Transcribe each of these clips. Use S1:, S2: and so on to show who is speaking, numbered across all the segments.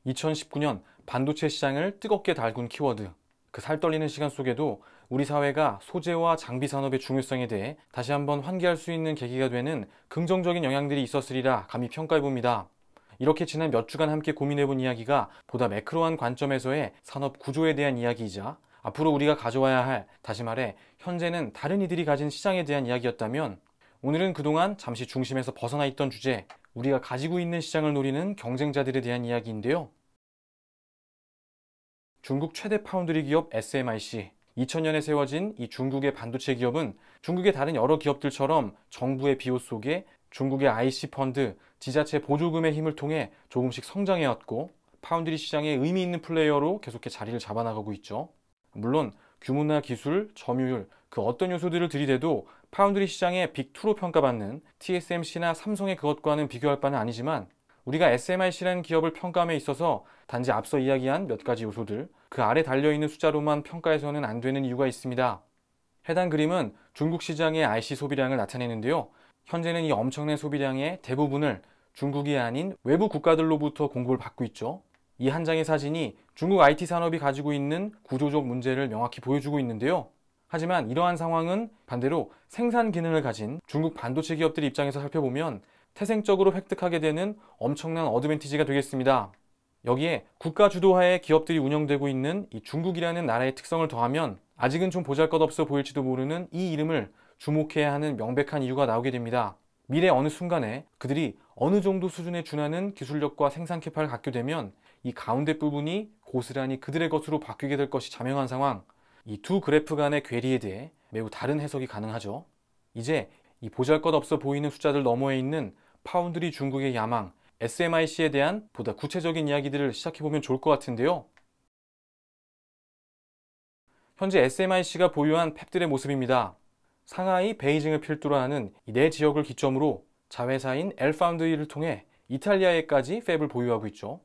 S1: 2019년 반도체 시장을 뜨겁게 달군 키워드. 그 살떨리는 시간 속에도 우리 사회가 소재와 장비 산업의 중요성에 대해 다시 한번 환기할 수 있는 계기가 되는 긍정적인 영향들이 있었으리라 감히 평가해봅니다. 이렇게 지난 몇 주간 함께 고민해본 이야기가 보다 매크로한 관점에서의 산업 구조에 대한 이야기이자 앞으로 우리가 가져와야 할, 다시 말해 현재는 다른 이들이 가진 시장에 대한 이야기였다면, 오늘은 그동안 잠시 중심에서 벗어나 있던 주제, 우리가 가지고 있는 시장을 노리는 경쟁자들에 대한 이야기인데요. 중국 최대 파운드리 기업 SMIC. 2000년에 세워진 이 중국의 반도체 기업은 중국의 다른 여러 기업들처럼 정부의 비호 속에 중국의 IC 펀드, 지자체 보조금의 힘을 통해 조금씩 성장해왔고, 파운드리 시장에 의미 있는 플레이어로 계속해 자리를 잡아나가고 있죠. 물론 규모나 기술, 점유율, 그 어떤 요소들을 들이대도 파운드리 시장의 빅2로 평가받는 TSMC나 삼성의 그것과는 비교할 바는 아니지만, 우리가 SMIC라는 기업을 평가함에 있어서 단지 앞서 이야기한 몇 가지 요소들, 그 아래 달려있는 숫자로만 평가해서는 안 되는 이유가 있습니다. 해당 그림은 중국 시장의 IC 소비량을 나타내는데요. 현재는 이 엄청난 소비량의 대부분을 중국이 아닌 외부 국가들로부터 공급을 받고 있죠. 이 한 장의 사진이 중국 IT 산업이 가지고 있는 구조적 문제를 명확히 보여주고 있는데요. 하지만 이러한 상황은 반대로 생산 기능을 가진 중국 반도체 기업들 입장에서 살펴보면 태생적으로 획득하게 되는 엄청난 어드밴티지가 되겠습니다. 여기에 국가 주도하에 기업들이 운영되고 있는 이 중국이라는 나라의 특성을 더하면 아직은 좀 보잘것없어 보일지도 모르는 이 이름을 주목해야 하는 명백한 이유가 나오게 됩니다. 미래 어느 순간에 그들이 어느 정도 수준에 준하는 기술력과 생산 캐파를 갖게 되면 이 가운데 부분이 고스란히 그들의 것으로 바뀌게 될 것이 자명한 상황, 이 두 그래프 간의 괴리에 대해 매우 다른 해석이 가능하죠. 이제 이 보잘것없어 보이는 숫자들 너머에 있는 파운드리 중국의 야망, SMIC에 대한 보다 구체적인 이야기들을 시작해보면 좋을 것 같은데요. 현재 SMIC가 보유한 팹들의 모습입니다. 상하이, 베이징을 필두로 하는 이 네 지역을 기점으로 자회사인 엘파운드리를 통해 이탈리아에까지 팹을 보유하고 있죠.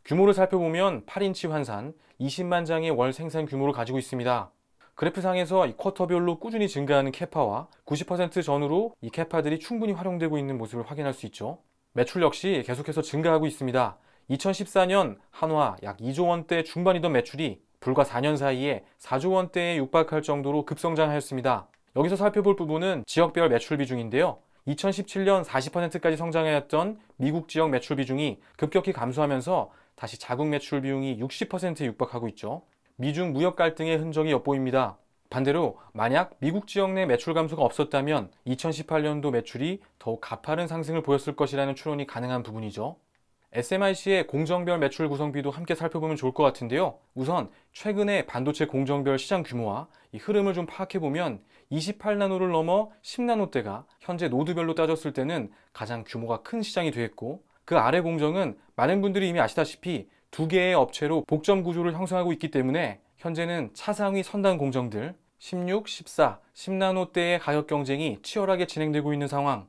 S1: 규모를 살펴보면 8인치 환산, 20만 장의 월 생산 규모를 가지고 있습니다. 그래프상에서 이 쿼터별로 꾸준히 증가하는 캐파와 90% 전후로 이 캐파들이 충분히 활용되고 있는 모습을 확인할 수 있죠. 매출 역시 계속해서 증가하고 있습니다. 2014년 한화 약 2조 원대 중반이던 매출이 불과 4년 사이에 4조 원대에 육박할 정도로 급성장하였습니다. 여기서 살펴볼 부분은 지역별 매출 비중인데요. 2017년 40%까지 성장하였던 미국 지역 매출 비중이 급격히 감소하면서 다시 자국 매출 비중이 60%에 육박하고 있죠. 미중 무역 갈등의 흔적이 엿보입니다. 반대로 만약 미국 지역 내 매출 감소가 없었다면 2018년도 매출이 더욱 가파른 상승을 보였을 것이라는 추론이 가능한 부분이죠. SMIC의 공정별 매출 구성비도 함께 살펴보면 좋을 것 같은데요. 우선 최근의 반도체 공정별 시장 규모와 이 흐름을 좀 파악해보면 28나노를 넘어 10나노대가 현재 노드별로 따졌을 때는 가장 규모가 큰 시장이 되었고, 그 아래 공정은 많은 분들이 이미 아시다시피 두 개의 업체로 복점 구조를 형성하고 있기 때문에 현재는 차상위 선단 공정들 16, 14, 10나노대의 가격 경쟁이 치열하게 진행되고 있는 상황,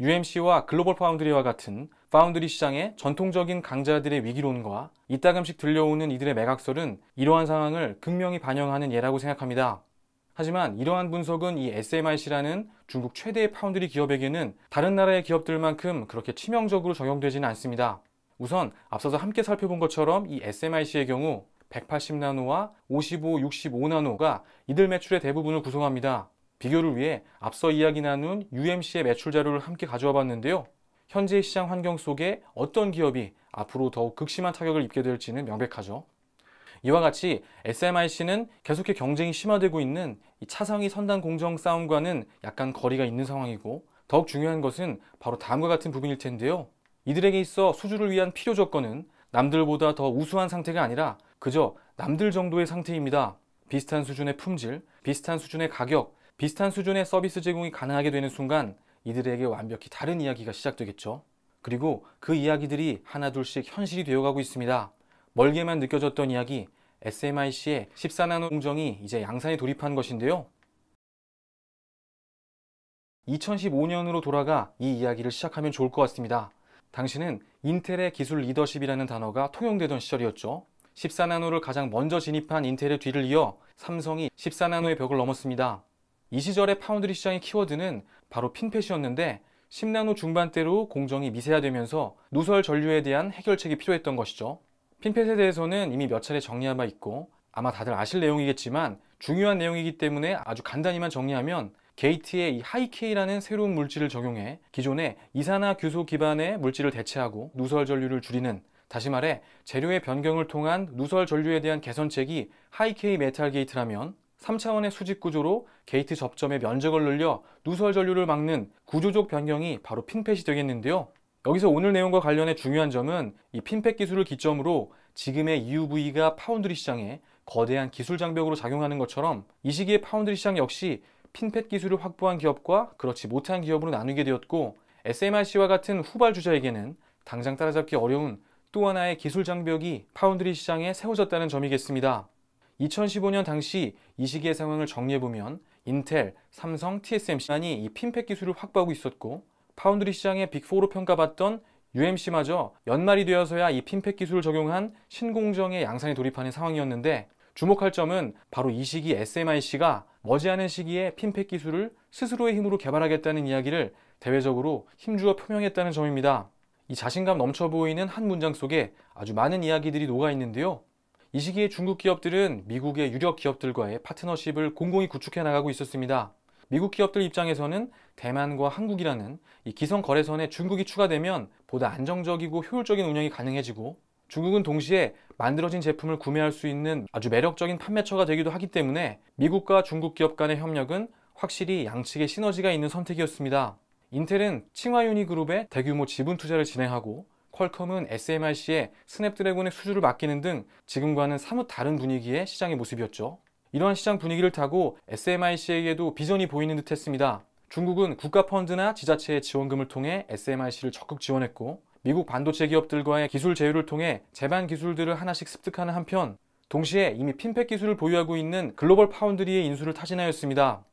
S1: UMC와 글로벌 파운드리와 같은 파운드리 시장의 전통적인 강자들의 위기론과 이따금씩 들려오는 이들의 매각설은 이러한 상황을 극명히 반영하는 예라고 생각합니다. 하지만 이러한 분석은 이 SMIC라는 중국 최대의 파운드리 기업에게는 다른 나라의 기업들만큼 그렇게 치명적으로 적용되지는 않습니다. 우선 앞서서 함께 살펴본 것처럼 이 SMIC의 경우 180나노와 55, 65나노가 이들 매출의 대부분을 구성합니다. 비교를 위해 앞서 이야기 나눈 UMC의 매출 자료를 함께 가져와 봤는데요. 현재 시장 환경 속에 어떤 기업이 앞으로 더욱 극심한 타격을 입게 될지는 명백하죠. 이와 같이 SMIC는 계속해 경쟁이 심화되고 있는 이 차상위 선단 공정 싸움과는 약간 거리가 있는 상황이고, 더욱 중요한 것은 바로 다음과 같은 부분일 텐데요. 이들에게 있어 수주를 위한 필요 조건은 남들보다 더 우수한 상태가 아니라 그저 남들 정도의 상태입니다. 비슷한 수준의 품질, 비슷한 수준의 가격, 비슷한 수준의 서비스 제공이 가능하게 되는 순간 이들에게 완벽히 다른 이야기가 시작되겠죠. 그리고 그 이야기들이 하나둘씩 현실이 되어가고 있습니다. 멀게만 느껴졌던 이야기, SMIC의 14나노 공정이 이제 양산에 돌입한 것인데요. 2015년으로 돌아가 이 이야기를 시작하면 좋을 것 같습니다. 당시는 인텔의 기술 리더십이라는 단어가 통용되던 시절이었죠. 14나노를 가장 먼저 진입한 인텔의 뒤를 이어 삼성이 14나노의 벽을 넘었습니다. 이 시절의 파운드리 시장의 키워드는 바로 핀펫이었는데 10나노 중반대로 공정이 미세화되면서 누설 전류에 대한 해결책이 필요했던 것이죠. 핀펫에 대해서는 이미 몇 차례 정리한 바 있고 아마 다들 아실 내용이겠지만 중요한 내용이기 때문에 아주 간단히만 정리하면 게이트에 이 하이케이라는 새로운 물질을 적용해 기존의 이산화규소 기반의 물질을 대체하고 누설 전류를 줄이는, 다시 말해 재료의 변경을 통한 누설 전류에 대한 개선책이 하이케이 메탈 게이트라면 3차원의 수직 구조로 게이트 접점의 면적을 늘려 누설 전류를 막는 구조적 변경이 바로 핀펫이 되겠는데요. 여기서 오늘 내용과 관련해 중요한 점은 이 핀펫 기술을 기점으로 지금의 EUV가 파운드리 시장에 거대한 기술 장벽으로 작용하는 것처럼 이 시기의 파운드리 시장 역시 핀펫 기술을 확보한 기업과 그렇지 못한 기업으로 나누게 되었고, SMIC와 같은 후발주자에게는 당장 따라잡기 어려운 또 하나의 기술 장벽이 파운드리 시장에 세워졌다는 점이겠습니다. 2015년 당시 이 시기의 상황을 정리해보면 인텔, 삼성, TSMC만이 이 핀펫 기술을 확보하고 있었고 파운드리 시장의 빅4로 평가받던 UMC마저 연말이 되어서야 이 핀펫 기술을 적용한 신공정의 양산에 돌입하는 상황이었는데, 주목할 점은 바로 이 시기 SMIC가 머지않은 시기에 핀펫 기술을 스스로의 힘으로 개발하겠다는 이야기를 대외적으로 힘주어 표명했다는 점입니다. 이 자신감 넘쳐 보이는 한 문장 속에 아주 많은 이야기들이 녹아 있는데요. 이 시기에 중국 기업들은 미국의 유력 기업들과의 파트너십을 공공히 구축해 나가고 있었습니다. 미국 기업들 입장에서는 대만과 한국이라는 이 기성 거래선에 중국이 추가되면 보다 안정적이고 효율적인 운영이 가능해지고, 중국은 동시에 만들어진 제품을 구매할 수 있는 아주 매력적인 판매처가 되기도 하기 때문에 미국과 중국 기업 간의 협력은 확실히 양측의 시너지가 있는 선택이었습니다. 인텔은 칭화유니그룹에 대규모 지분 투자를 진행하고 퀄컴은 SMIC에 스냅드래곤의 수주를 맡기는 등 지금과는 사뭇 다른 분위기의 시장의 모습이었죠. 이러한 시장 분위기를 타고 SMIC에게도 비전이 보이는 듯 했습니다. 중국은 국가 펀드나 지자체의 지원금을 통해 SMIC를 적극 지원했고, 미국 반도체 기업들과의 기술 제휴를 통해 제반 기술들을 하나씩 습득하는 한편 동시에 이미 핀펫 기술을 보유하고 있는 글로벌 파운드리의 인수를 타진하였습니다.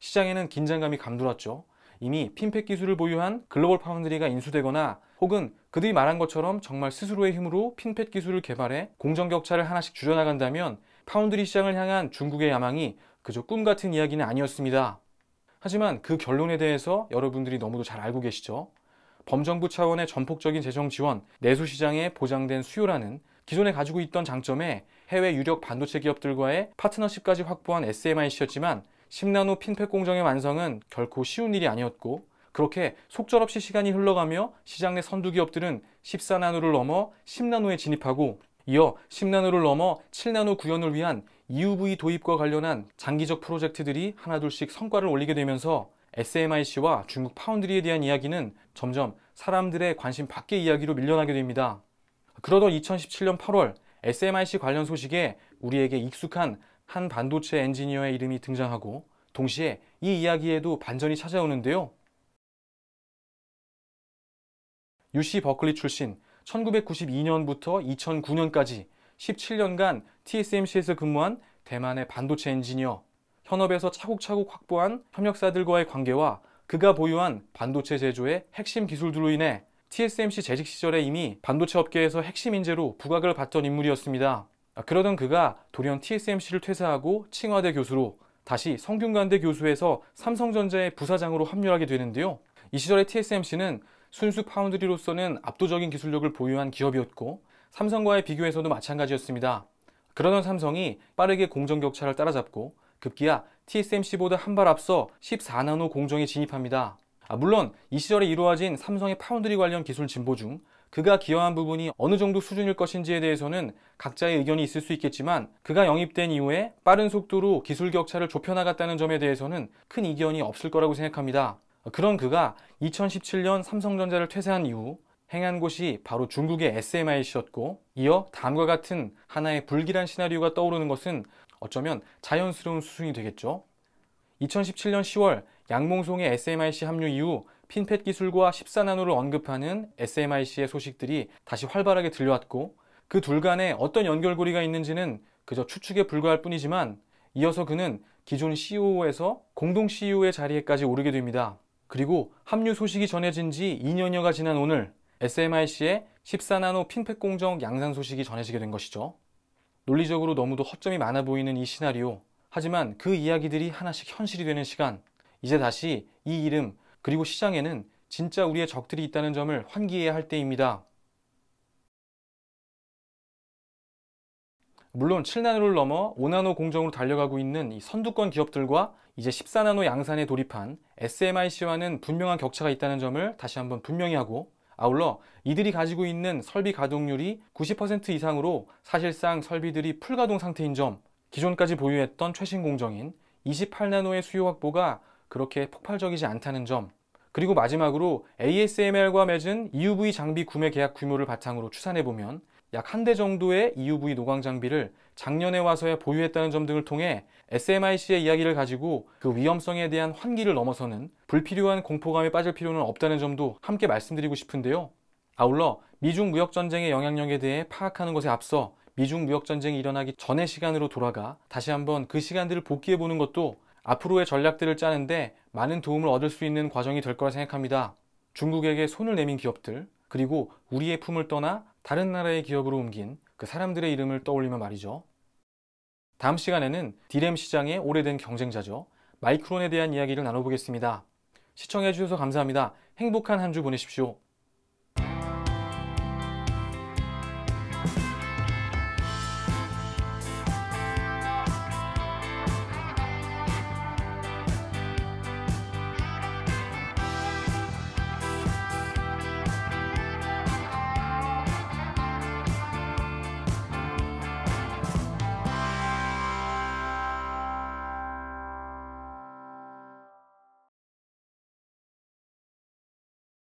S1: 시장에는 긴장감이 감돌았죠. 이미 핀펫 기술을 보유한 글로벌 파운드리가 인수되거나 혹은 그들이 말한 것처럼 정말 스스로의 힘으로 핀펫 기술을 개발해 공정 격차를 하나씩 줄여나간다면 파운드리 시장을 향한 중국의 야망이 그저 꿈 같은 이야기는 아니었습니다. 하지만 그 결론에 대해서 여러분들이 너무도 잘 알고 계시죠? 범정부 차원의 전폭적인 재정 지원, 내수 시장에 보장된 수요라는 기존에 가지고 있던 장점에 해외 유력 반도체 기업들과의 파트너십까지 확보한 SMIC였지만 10나노 핀펫 공정의 완성은 결코 쉬운 일이 아니었고, 그렇게 속절없이 시간이 흘러가며 시장 내 선두 기업들은 14나노를 넘어 10나노에 진입하고 이어 10나노를 넘어 7나노 구현을 위한 EUV 도입과 관련한 장기적 프로젝트들이 하나둘씩 성과를 올리게 되면서 SMIC와 중국 파운드리에 대한 이야기는 점점 사람들의 관심 밖의 이야기로 밀려나게 됩니다. 그러던 2017년 8월 SMIC 관련 소식에 우리에게 익숙한 한 반도체 엔지니어의 이름이 등장하고 동시에 이 이야기에도 반전이 찾아오는데요. UC 버클리 출신 1992년부터 2009년까지 17년간 TSMC에서 근무한 대만의 반도체 엔지니어, 현업에서 차곡차곡 확보한 협력사들과의 관계와 그가 보유한 반도체 제조의 핵심 기술들로 인해 TSMC 재직 시절에 이미 반도체 업계에서 핵심 인재로 부각을 받던 인물이었습니다. 그러던 그가 돌연 TSMC를 퇴사하고 칭화대 교수로 다시 성균관대 교수에서 삼성전자의 부사장으로 합류하게 되는데요. 이 시절의 TSMC는 순수 파운드리로서는 압도적인 기술력을 보유한 기업이었고 삼성과의 비교에서도 마찬가지였습니다. 그러던 삼성이 빠르게 공정 격차를 따라잡고 급기야 TSMC보다 한 발 앞서 14나노 공정에 진입합니다. 물론 이 시절에 이루어진 삼성의 파운드리 관련 기술 진보 중 그가 기여한 부분이 어느 정도 수준일 것인지에 대해서는 각자의 의견이 있을 수 있겠지만, 그가 영입된 이후에 빠른 속도로 기술 격차를 좁혀나갔다는 점에 대해서는 큰 이견이 없을 거라고 생각합니다. 그런 그가 2017년 삼성전자를 퇴사한 이후 행한 곳이 바로 중국의 SMIC였고, 이어 다음과 같은 하나의 불길한 시나리오가 떠오르는 것은 어쩌면 자연스러운 수순이 되겠죠. 2017년 10월 양몽송의 SMIC 합류 이후 핀펫 기술과 14나노를 언급하는 SMIC의 소식들이 다시 활발하게 들려왔고, 그 둘 간에 어떤 연결고리가 있는지는 그저 추측에 불과할 뿐이지만 이어서 그는 기존 CEO에서 공동 CEO의 자리에까지 오르게 됩니다. 그리고 합류 소식이 전해진 지 2년여가 지난 오늘 SMIC의 14나노 핀펫 공정 양산 소식이 전해지게 된 것이죠. 논리적으로 너무도 허점이 많아 보이는 이 시나리오, 하지만 그 이야기들이 하나씩 현실이 되는 시간, 이제 다시 이 이름 그리고 시장에는 진짜 우리의 적들이 있다는 점을 환기해야 할 때입니다. 물론 7나노를 넘어 5나노 공정으로 달려가고 있는 이 선두권 기업들과 이제 14나노 양산에 돌입한 SMIC와는 분명한 격차가 있다는 점을 다시 한번 분명히 하고, 아울러 이들이 가지고 있는 설비 가동률이 90% 이상으로 사실상 설비들이 풀가동 상태인 점, 기존까지 보유했던 최신 공정인 28나노의 수요 확보가 그렇게 폭발적이지 않다는 점, 그리고 마지막으로 ASML과 맺은 EUV 장비 구매 계약 규모를 바탕으로 추산해보면 약 한 대 정도의 EUV 노광 장비를 작년에 와서야 보유했다는 점 등을 통해 SMIC의 이야기를 가지고 그 위험성에 대한 환기를 넘어서는 불필요한 공포감에 빠질 필요는 없다는 점도 함께 말씀드리고 싶은데요. 아울러 미중 무역전쟁의 영향력에 대해 파악하는 것에 앞서 미중 무역전쟁이 일어나기 전의 시간으로 돌아가 다시 한번 그 시간들을 복기해보는 것도 앞으로의 전략들을 짜는데 많은 도움을 얻을 수 있는 과정이 될 거라 생각합니다. 중국에게 손을 내민 기업들, 그리고 우리의 품을 떠나 다른 나라의 기업으로 옮긴 그 사람들의 이름을 떠올리며 말이죠. 다음 시간에는 D램 시장의 오래된 경쟁자죠. 마이크론에 대한 이야기를 나눠보겠습니다. 시청해주셔서 감사합니다. 행복한 한 주 보내십시오.